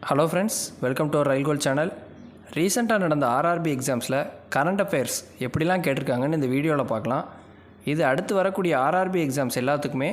Hello friends, welcome to our rail goal channel. ரீசெண்டாக நடந்த RRB எக்ஸாம்ஸில் current affairs எப்படிலாம் கேட்டிருக்காங்கன்னு இந்த வீடியோவில் பார்க்கலாம். இது அடுத்து வரக்கூடிய ஆர்ஆர்பி எக்ஸாம்ஸ் எல்லாத்துக்குமே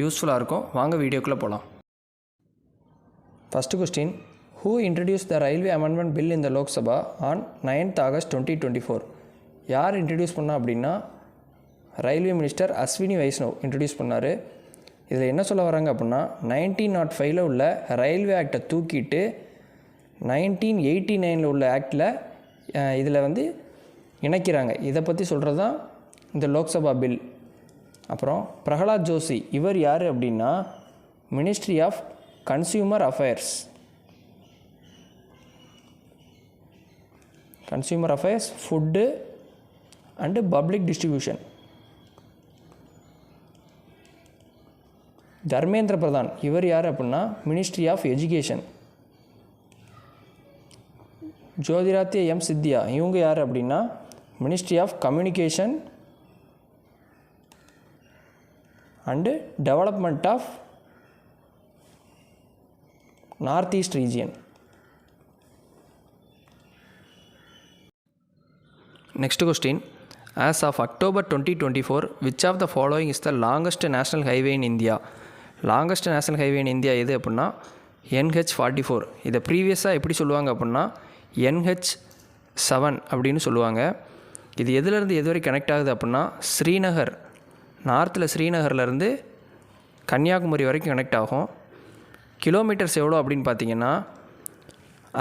யூஸ்ஃபுல்லாக இருக்கும். வாங்க வீடியோக்குள்ளே போகலாம். First question, who introduced the railway amendment bill in the Lok Sabha on 9th August 2024? யார் இன்ட்ரடியூஸ் பண்ணா அப்படின்னா railway minister Ashwini Vaishnaw introduce பண்ணார். இதில் என்ன சொல்ல வராங்க அப்படின்னா 1905 உள்ள ரயில்வே ஆக்டை தூக்கிட்டு 1989 உள்ள ஆக்டில் இதில் இணைக்கிறாங்க. இதை பற்றி சொல்கிறது தான் இந்த லோக்சபா பில். அப்புறம் பிரகலாத் ஜோஷி, இவர் யார் அப்படின்னா ministry of consumer affairs, food and public distribution. Dharmendra Pradhan, இவர் யார் அப்படின்னா ministry of education. Jyotiraditya M Scindia, இவங்க யார் அப்படின்னா ministry of communication and development of north east region. Next question, as of October 2024, which of the following is the longest national highway in India? Longest national highway in India எது அப்படின்னா NH44. இதை ப்ரீவியஸாக எப்படி சொல்லுவாங்க அப்படின்னா NH7 அப்படின்னு சொல்லுவாங்க. இது எதுலேருந்து எது வரைக்கும் கனெக்ட் ஆகுது அப்படின்னா ஸ்ரீநகர், நார்த்தில் ஸ்ரீநகர்லேருந்து கன்னியாகுமரி வரைக்கும் கனெக்ட் ஆகும். கிலோமீட்டர்ஸ் எவ்வளோ அப்படின்னு பார்த்தீங்கன்னா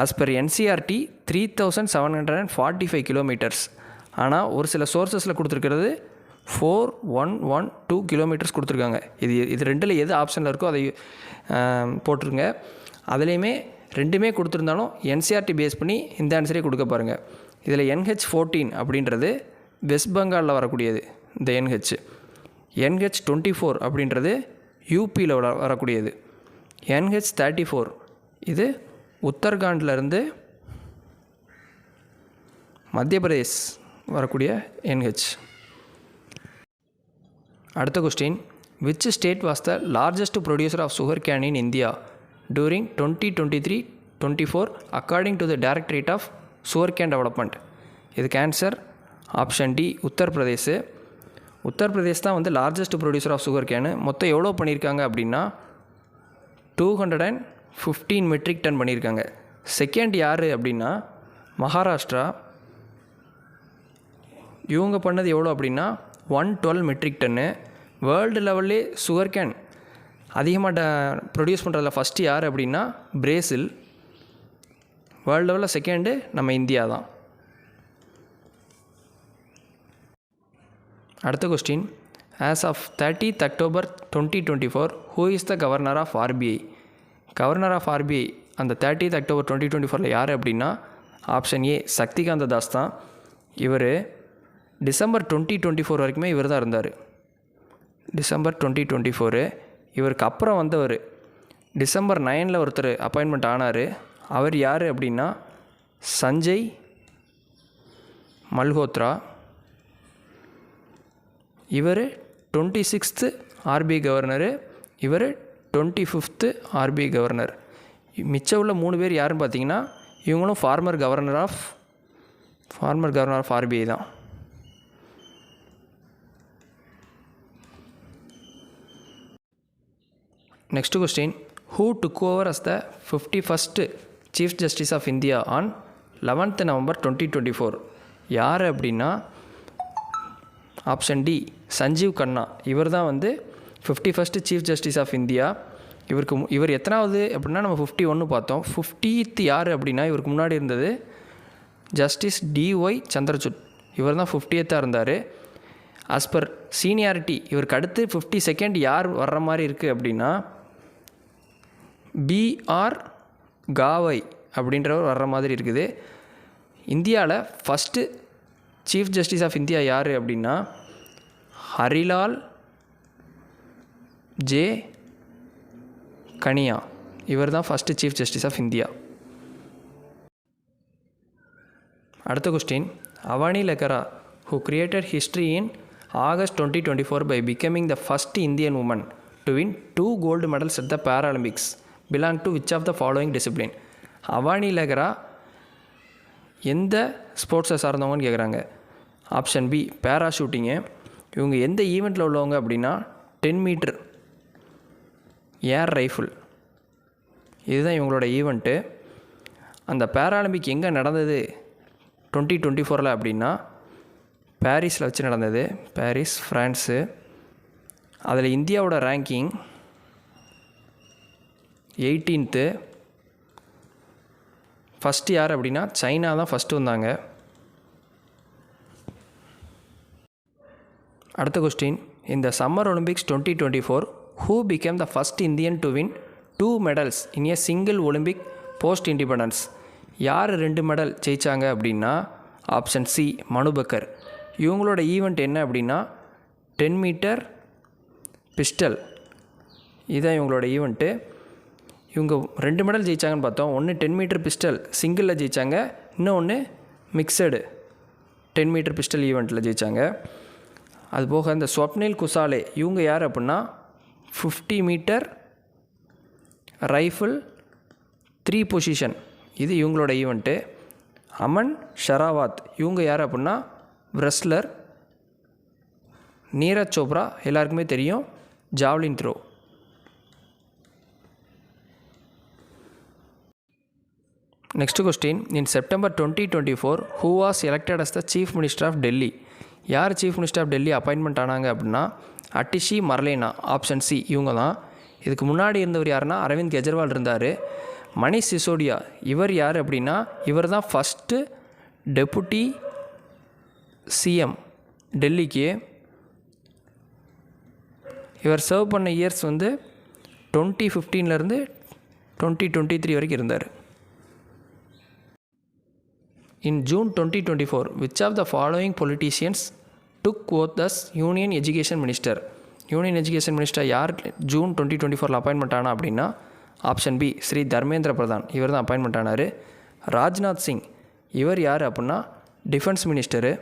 ஆஸ் பர் NCERT 3745 கிலோமீட்டர்ஸ். ஆனால் ஒரு சில சோர்ஸஸில் கொடுத்துருக்கிறது 4112 கிலோமீட்டர்ஸ் கொடுத்துருக்காங்க. இது ரெண்டில் எது ஆப்ஷனில் இருக்கோ அதை போட்டிருங்க. அதுலேயுமே ரெண்டுமே கொடுத்துருந்தாலும் NCERT பேஸ் பண்ணி இந்த ஆன்சரே கொடுக்க பாருங்கள். இதில் NH14 அப்படின்றது வெஸ்ட் பெங்காலில் வரக்கூடியது. இந்த NH24 அப்படின்றது யூபியில் வரக்கூடியது. NH34 இது உத்தரகாண்ட்லேருந்து மத்திய பிரதேஷ் வரக்கூடிய NH. அடுத்த question, which state was the largest producer of sugar cane in India during 2023-24 according to the directorate of sugar cane development? இதுக்கு answer option D, Uttar Pradesh. Uttar Pradesh தான் largest producer of sugar cane. மொத்தம் எவ்வளோ பண்ணியிருக்காங்க அப்படின்னா 215 மெட்ரிக் டன் பண்ணியிருக்காங்க. Second யார் அப்படின்னா மகாராஷ்டிரா. இவங்க பண்ணது எவ்வளோ அப்படின்னா 112 மெட்ரிக் டன்னு. வேர்ல்டு லெவல்லே சுகர் கேன் அதிகமாக ப்ரொடியூஸ் பண்ணுறதில் ஃபஸ்ட்டு யார் அப்படின்னா பிரேசில். வேர்ல்டு லெவலில் செகண்டு நம்ம இந்தியா தான். அடுத்த question, as of 30th October 2024 who is the governor of RBI? Governor of RBI அந்த 30th October 2024 யார் அப்படின்னா ஆப்ஷன் ஏ, சக்திகாந்த தாஸ் தான். இவர் டிசம்பர் 2024 வரைக்குமே இவர் தான் இருந்தார். டிசம்பர் 2024. இவருக்கு அப்புறம் வந்தவர் டிசம்பர் 9 ஒருத்தர் அப்பாயின்மெண்ட் ஆனார். அவர் யார் அப்படின்னா சஞ்சய் மல்ஹோத்ரா. இவர் 26th RBI கவர்னரு, இவர் 25th RBI கவர்னர். மிச்சம் உள்ள 3 பேர் யாருன்னு பார்த்தீங்கன்னா இவங்களும் ஃபார்மர் கவர்னர் ஆஃப் RBI தான். Next question, who took over as the 51st chief justice of India on 11th November 2024? யார் அப்படின்னா ஆப்ஷன் டி, சஞ்சீவ் கண்ணா. இவர் தான் 51st chief justice of India. இவர் எத்தனாவது அப்படின்னா நம்ம 51 பார்த்தோம். 50th யார் அப்படின்னா இவருக்கு முன்னாடி இருந்தது ஜஸ்டிஸ் DY சந்திரசூட். இவர் தான் 50th இருந்தார். ஆஸ் பர் சீனியாரிட்டி இவருக்கு அடுத்து 52nd யார் வர்ற மாதிரி இருக்குது அப்படின்னா BR காவை அப்படின்றவர் வர்ற மாதிரி இருக்குது. இந்தியாவில் first chief justice of India யார் அப்படின்னா ஹரிலால் ஜே கனியா. இவர் தான் first chief justice of India. அடுத்த question, Avani Lekhara who created history in August 2024 by becoming the first Indian woman to win 2 gold medals at the Paralympics belong to which of the following discipline? Avani லெஹ்ரா எந்த ஸ்போர்ட்ஸை சார்ந்தவங்கன்னு கேட்குறாங்க. Option B para shooting. இவங்க எந்த ஈவெண்ட்டில் உள்ளவங்க அப்படின்னா 10 மீட்டர் ஏர் ரைஃபிள், இதுதான் இவங்களோட ஈவெண்ட்டு. அந்த பேராலிம்பிக் எங்கே நடந்தது 2024 அப்படின்னா பாரிஸில் வச்சு நடந்தது, பாரிஸ் ஃப்ரான்ஸு. அதில் இந்தியாவோட ரேங்கிங் 18th. ஃபஸ்ட்டு யார் அப்படின்னா சைனா தான் ஃபஸ்ட்டு வந்தாங்க. அடுத்த கொஸ்டின், இந்த summer Olympics 2024 who became the first Indian to win 2 medals in a single Olympic post independence? யார் 2 மெடல் ஜெயித்தாங்க அப்படின்னா ஆப்ஷன் சி மனுபக்கர். இவங்களோட ஈவெண்ட் என்ன அப்படின்னா 10 மீட்டர் பிஸ்டல், இதுதான் இவங்களோட ஈவெண்ட்டு. இவங்க 2 மெடல் ஜெயித்தாங்கன்னு பார்த்தோம். ஒன்று 10 மீட்டர் பிஸ்டல் சிங்கிளில் ஜெயித்தாங்க, இன்னொன்று மிக்சடு 10 மீட்டர் பிஸ்டல் ஈவெண்ட்டில் ஜெயித்தாங்க. அதுபோக இந்த ஸ்வப்னில் குசாலே இவங்க யார் அப்படின்னா 50 மீட்டர் ரைஃபிள் 3 பொசிஷன், இது இவங்களோட ஈவெண்ட்டு. அமன் ஷராவத் இவங்க யார் அப்படின்னா ரெஸ்லர். நீரஜ் சோப்ரா எல்லாருக்குமே தெரியும், javelin throw. Next question, in September 2024 who was elected as the Chief Minister of Delhi? யார் chief minister of Delhi appointment ஆனாங்க அப்படின்னா அட்டிஷி மர்லேனா. ஆப்ஷன் சி இவங்க தான். இதுக்கு முன்னாடி இருந்தவர் யாருன்னா அரவிந்த் கெஜ்ரிவால் இருந்தார். மணிஷ் சிசோடியா இவர் யார் அப்படின்னா இவர் தான் ஃபஸ்ட்டு டெபுட்டி சிஎம் டெல்லிக்கு. இவர் சர்வ் பண்ண இயர்ஸ் வந்து 2015 2023 வரைக்கும் இருந்தார். In June 2024, which of the following politicians took oath as Union Education Minister? Union education minister யார் ஜூன் 2024 அப்பாயின்மெண்ட் ஆனா அப்படின்னா ஆப்ஷன் பி ஸ்ரீ தர்மேந்திர பிரதான், இவர் தான் அப்பாயின்மெண்ட் ஆனார். ராஜ்நாத் சிங் இவர் யார் அப்படின்னா டிஃபென்ஸ் மினிஸ்டரு.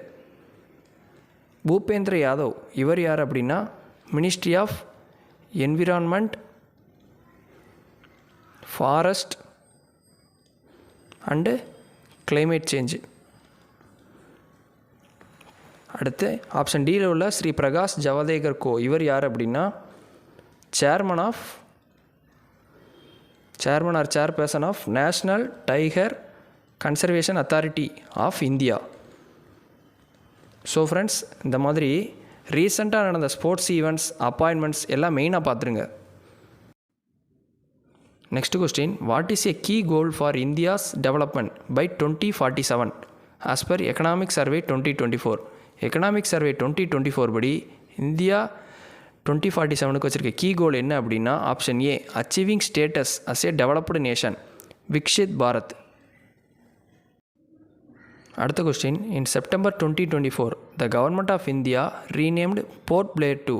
பூபேந்திர யாதவ் இவர் யார் அப்படின்னா ministry of environment, forest and climate change. அடுத்து ஆப்ஷன் டியில் உள்ள ஸ்ரீ பிரகாஷ் ஜவடேகர் கோ இவர் யார் அப்படின்னா chairman or chairperson of national tiger conservation authority of India. So friends, இந்த மாதிரி ரீசெண்டாக நடந்த ஸ்போர்ட்ஸ் ஈவெண்ட்ஸ் அப்பாயின்மெண்ட்ஸ் எல்லாம் மெயினாக பார்த்துருங்க. Next question, what is a key goal for India's development by 2047 as per Economic Survey 2024? Economic Survey 2024 படி India 2047க்கு வச்சுருக்க key goal என்ன அப்படின்னா option A achieving status as a developed nation, Viksit Bharat. அடுத்த question, in September 2024 the government of India renamed Port Blair 2.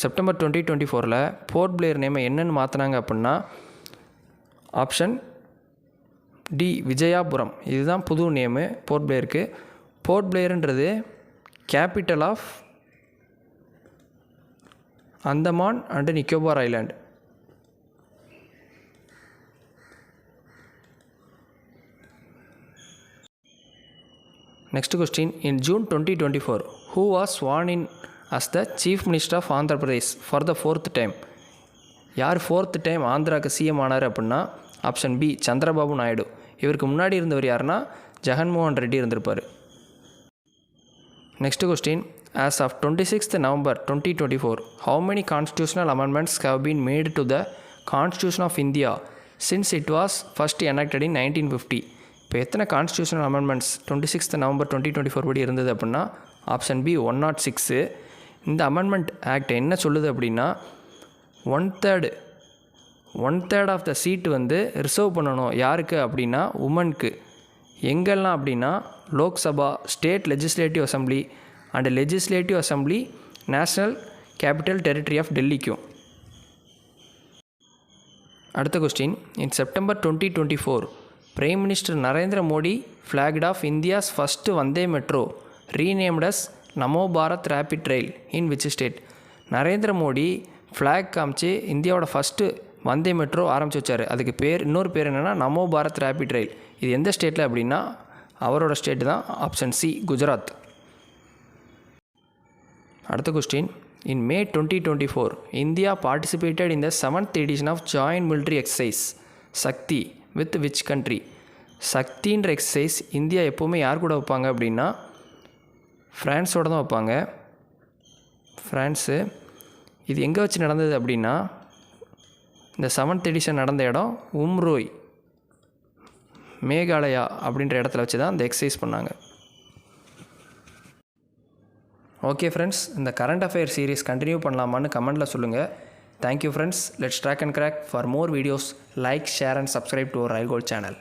September 2024 Port Blair நேமை என்னென்னு மாற்றினாங்க அப்படின்னா option D Vijayapuram, இதுதான் புது நேமு போர்ட் பிளேருக்கு. போர்ட் பிளேருன்றது capital of Andaman and Nicobar island. Next question, in June 2024 who was sworn in as the Chief Minister of Andhra Pradesh for the 4th time? யார் 4th time ஆந்திராவுக்கு சிஎம் ஆனார் அப்படின்னா ஆப்ஷன் பி சந்திரபாபு நாயுடு. இவருக்கு முன்னாடி இருந்தவர் யாருன்னா ஜெகன்மோகன் ரெட்டி இருந்திருப்பார். Next question, as of 26th November 2024 how many constitutional amendments have been made to the Constitution of India since it was first enacted in 1950? இப்போ எத்தனை கான்ஸ்டியூஷனல் அமெண்ட்மெண்ட்ஸ் 26th November 2024 படி இருந்தது அப்படின்னா ஆப்ஷன் பி 106. இந்த அமெண்ட்மெண்ட் ஆக்ட் என்ன சொல்லுது அப்படின்னா 1/3 of the சீட்டு வந்து ரிசர்வ் பண்ணணும். யாருக்கு அப்படின்னா உமனுக்கு. எங்கெல்லாம் அப்படின்னா Lok Sabha, state legislative assembly and legislative assembly, national capital territory of டெல்லிக்கும். அடுத்த question, in September 2024 prime minister Narendra Modi flagged off India's first Vande metro renamed as Namo Bharat rapid rail in which state? Narendra Modi flag காமிச்சு இந்தியாவோட ஃபஸ்ட்டு வந்தே மெட்ரோ ஆரம்பிச்சு வச்சார். அதுக்கு இன்னொரு பேர் என்னென்னா நமோ பாரத் ரேபிட் ரயில். இது எந்த ஸ்டேட்டில் அப்படின்னா அவரோட ஸ்டேட்டு தான் ஆப்ஷன் சி குஜராத். அடுத்த question, in May 2024 India participated in the 7th edition of joint military exercise Shakti with which country? சக்தின்ற எக்ஸசைஸ் இந்தியா எப்போவுமே யார் கூட வைப்பாங்க அப்படின்னா ஃப்ரான்ஸோடு தான் வைப்பாங்க. ஃப்ரான்ஸு. இது எங்கே வச்சு நடந்தது அப்படின்னா இந்த 7th edition நடந்த இடம் உம்ரோய் மேகாலயா அப்படின்ற இடத்துல வச்சு தான் இந்த எக்ஸசைஸ் பண்ணாங்க. ஓகே ஃப்ரெண்ட்ஸ், இந்த கரண்ட் அஃபேர் சீரீஸ் கண்டினியூ பண்ணலாமான்னு கமெண்ட்டில் சொல்லுங்கள். Thank you friends. Let's track and crack. For more videos like, share and subscribe to our rail gold channel.